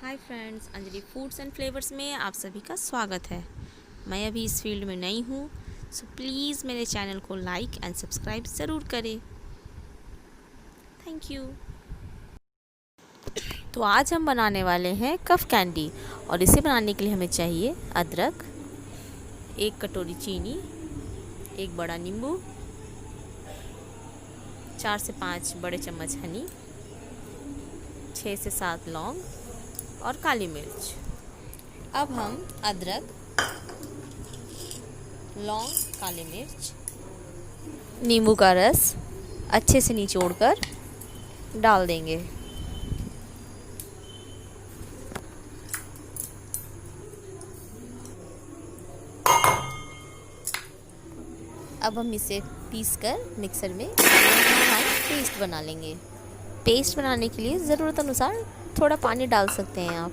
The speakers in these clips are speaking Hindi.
Hi friends, Anjali foods and flavours में आप सभी का स्वागत है। मैं अभी इस फील्ड में नई हूँ, सो प्लीज़ मेरे चैनल को लाइक एंड सब्सक्राइब ज़रूर करें। Thank you. तो आज हम बनाने वाले हैं कफ कैंडी और इसे बनाने के लिए हमें चाहिए अदरक, 1 कटोरी चीनी, 1 बड़ा नींबू, 4 से 5 बड़े चम्मच हनी, 6 से 7 लौंग और काली मिर्च। अब हम अदरक, लौंग, काली मिर्च, नींबू का रस अच्छे से निचोड़कर डाल देंगे। अब हम इसे पीसकर मिक्सर में फाइन पेस्ट बना लेंगे। पेस्ट बनाने के लिए ज़रूरत अनुसार थोड़ा पानी डाल सकते हैं आप।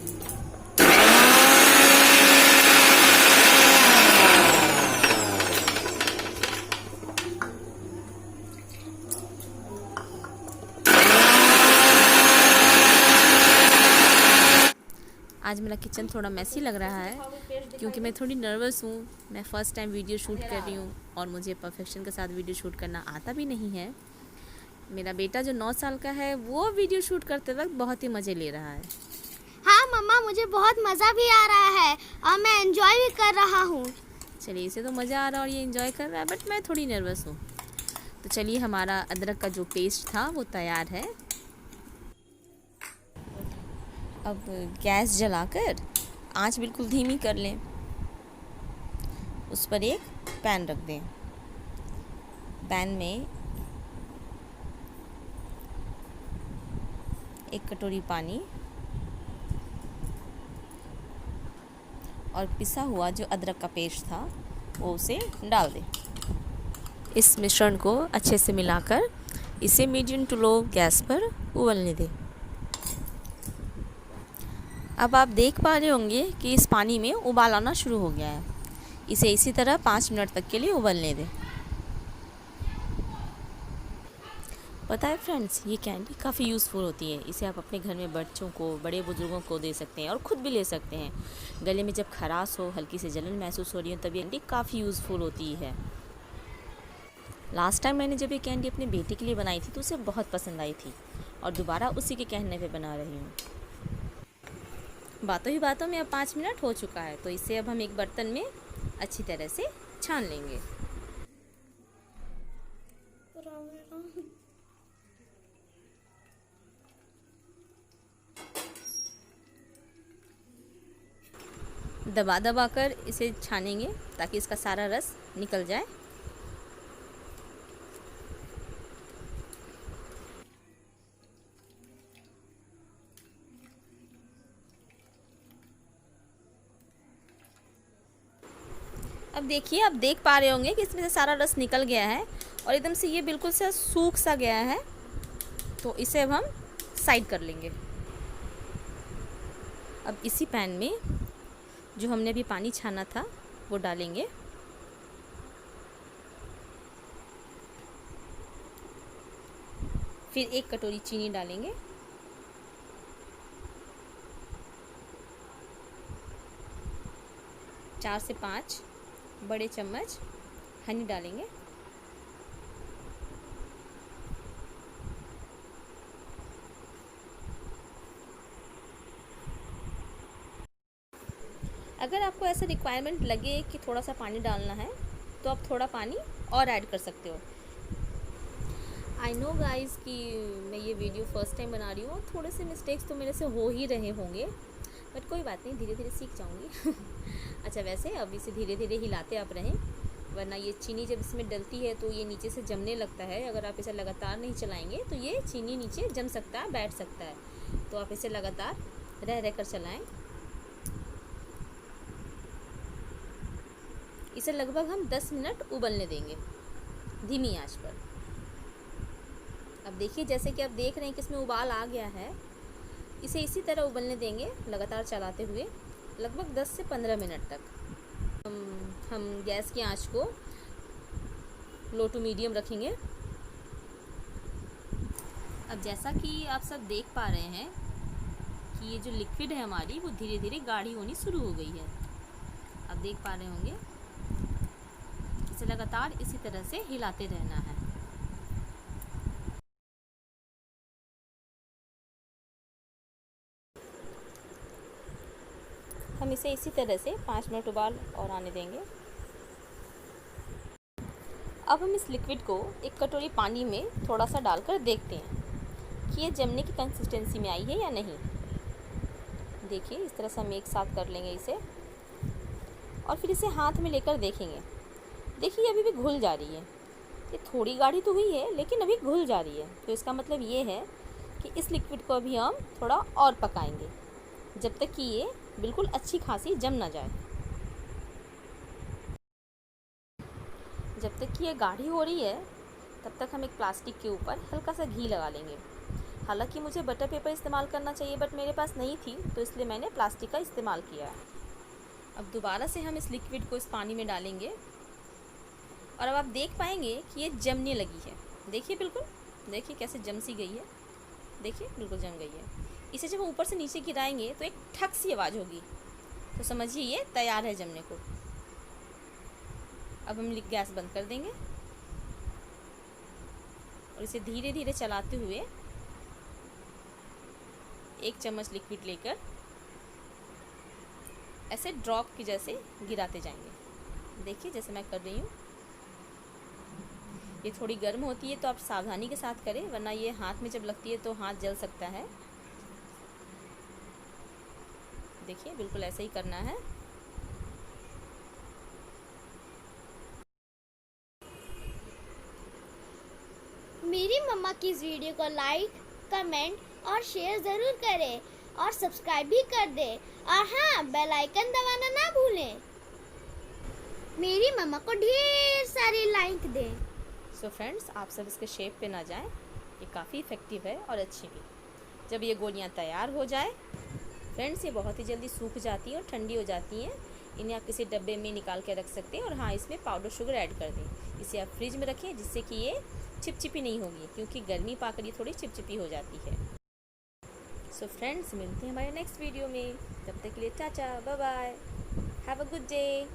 आज मेरा किचन थोड़ा मैसी लग रहा है क्योंकि मैं थोड़ी नर्वस हूँ। मैं फ़र्स्ट टाइम वीडियो शूट कर रही हूँ और मुझे परफेक्शन के साथ वीडियो शूट करना आता भी नहीं है। मेरा बेटा जो 9 साल का है वो वीडियो शूट करते वक्त बहुत ही मज़े ले रहा है। हाँ मम्मा, मुझे बहुत मज़ा भी आ रहा है और मैं एंजॉय भी कर रहा हूँ। चलिए, इसे तो मज़ा आ रहा है और ये एंजॉय कर रहा है, बट मैं थोड़ी नर्वस हूँ। तो चलिए, हमारा अदरक का जो पेस्ट था वो तैयार है। अब गैस जलाकर आंच बिल्कुल धीमी कर लें। उस पर एक पैन रख दें। पैन में 1 कटोरी पानी और पिसा हुआ जो अदरक का पेस्ट था वो उसे डाल दें। इस मिश्रण को अच्छे से मिलाकर इसे मीडियम टू लो गैस पर उबलने दें। अब आप देख पा रहे होंगे कि इस पानी में उबाल आना शुरू हो गया है। इसे इसी तरह 5 मिनट तक के लिए उबलने दें। पता है फ्रेंड्स, ये कैंडी काफ़ी यूज़फुल होती है। इसे आप अपने घर में बच्चों को, बड़े बुजुर्गों को दे सकते हैं और ख़ुद भी ले सकते हैं। गले में जब खराश हो, हल्की सी जलन महसूस हो रही हो, तब ये कैंडी काफ़ी यूज़फुल होती है। लास्ट टाइम मैंने जब ये कैंडी अपने बेटे के लिए बनाई थी तो उसे बहुत पसंद आई थी और दोबारा उसी के कहने पे बना रही हूँ। बातों ही बातों में अब 5 मिनट हो चुका है, तो इसे अब हम एक बर्तन में अच्छी तरह से छान लेंगे। दबा दबा कर इसे छानेंगे ताकि इसका सारा रस निकल जाए। अब देखिए, आप देख पा रहे होंगे कि इसमें से सारा रस निकल गया है और एकदम से ये बिल्कुल सा सूख सा गया है। तो इसे अब हम साइड कर लेंगे। अब इसी पैन में जो हमने अभी पानी छाना था वो डालेंगे। फिर 1 कटोरी चीनी डालेंगे। चार से 5 बड़े चम्मच हनी डालेंगे। अगर आपको ऐसा रिक्वायरमेंट लगे कि थोड़ा सा पानी डालना है तो आप थोड़ा पानी और ऐड कर सकते हो। आई नो गाइस कि मैं ये वीडियो फर्स्ट टाइम बना रही हूँ, थोड़े से मिस्टेक्स तो मेरे से हो ही रहे होंगे, बट कोई बात नहीं, धीरे धीरे सीख जाऊँगी। अच्छा, वैसे अब इसे धीरे धीरे हिलाते आप रहें, वरना ये चीनी जब इसमें डलती है तो ये नीचे से जमने लगता है। अगर आप इसे लगातार नहीं चलाएंगे तो ये चीनी नीचे जम सकता है, बैठ सकता है। तो आप इसे लगातार रह रह कर चलाएँ। इसे लगभग हम 10 मिनट उबलने देंगे धीमी आंच पर। अब देखिए, जैसे कि आप देख रहे हैं कि इसमें उबाल आ गया है। इसे इसी तरह उबलने देंगे लगातार चलाते हुए लगभग 10 से 15 मिनट तक। हम गैस की आंच को लो टू मीडियम रखेंगे। अब जैसा कि आप सब देख पा रहे हैं कि कि ये जो लिक्विड है हमारी वो धीरे धीरे गाढ़ी होनी शुरू हो गई है। आप देख पा रहे होंगे। इसे लगातार इसी तरह से हिलाते रहना है। हम इसे इसी तरह से 5 मिनट उबाल और आने देंगे। अब हम इस लिक्विड को एक कटोरी पानी में थोड़ा सा डालकर देखते हैं कि ये जमने की कंसिस्टेंसी में आई है या नहीं। देखिए, इस तरह से हम एक साथ कर लेंगे इसे और फिर इसे हाथ में लेकर देखेंगे। देखिए, ये अभी भी घुल जा रही है। ये थोड़ी गाढ़ी तो हुई है लेकिन अभी घुल जा रही है। तो इसका मतलब ये है कि इस लिक्विड को अभी हम थोड़ा और पकाएंगे जब तक कि ये बिल्कुल अच्छी खासी जम ना जाए। जब तक कि ये गाढ़ी हो रही है तब तक हम एक प्लास्टिक के ऊपर हल्का सा घी लगा लेंगे। हालांकि मुझे बटर पेपर इस्तेमाल करना चाहिए बट मेरे पास नहीं थी, तो इसलिए मैंने प्लास्टिक का इस्तेमाल किया है। अब दोबारा से हम इस लिक्विड को इस पानी में डालेंगे और अब आप देख पाएंगे कि ये जमने लगी है। देखिए, बिल्कुल देखिए कैसे जम सी गई है। देखिए, बिल्कुल जम गई है। इसे जब ऊपर से नीचे गिराएंगे तो एक ठक सी आवाज़ होगी, तो समझिए ये तैयार है जमने को। अब हम गैस बंद कर देंगे और इसे धीरे धीरे चलाते हुए 1 चम्मच लिक्विड लेकर ऐसे ड्रॉप की जैसे गिराते जाएंगे। देखिए, जैसे मैं कर रही हूँ। ये थोड़ी गर्म होती है तो आप सावधानी के साथ करें, वरना ये हाथ में जब लगती है तो हाथ जल सकता है। देखिए, बिल्कुल ऐसे ही करना है। मेरी मम्मा की इस वीडियो को लाइक, कमेंट और शेयर ज़रूर करें और सब्सक्राइब भी कर दें। और हाँ, बेल आइकन दबाना ना भूलें। मेरी मम्मा को ढेर सारी लाइक दें। सो फ्रेंड्स, आप सब इसके शेप पे ना जाएं। ये काफ़ी इफ़ेक्टिव है और अच्छी भी। जब ये गोलियां तैयार हो जाए फ्रेंड्स, ये बहुत ही जल्दी सूख जाती हैं और ठंडी हो जाती हैं। इन्हें आप किसी डब्बे में निकाल के रख सकते हैं और हाँ, इसमें पाउडर शुगर ऐड कर दें। इसे आप फ्रिज में रखें जिससे कि ये चिपचिपी नहीं होगी, क्योंकि गर्मी पाकर ये थोड़ी चिपचिपी हो जाती है। सो फ्रेंड्स, मिलते हैं हमारे नेक्स्ट वीडियो में। तब तक के लिए tata, bye bye, have a good day.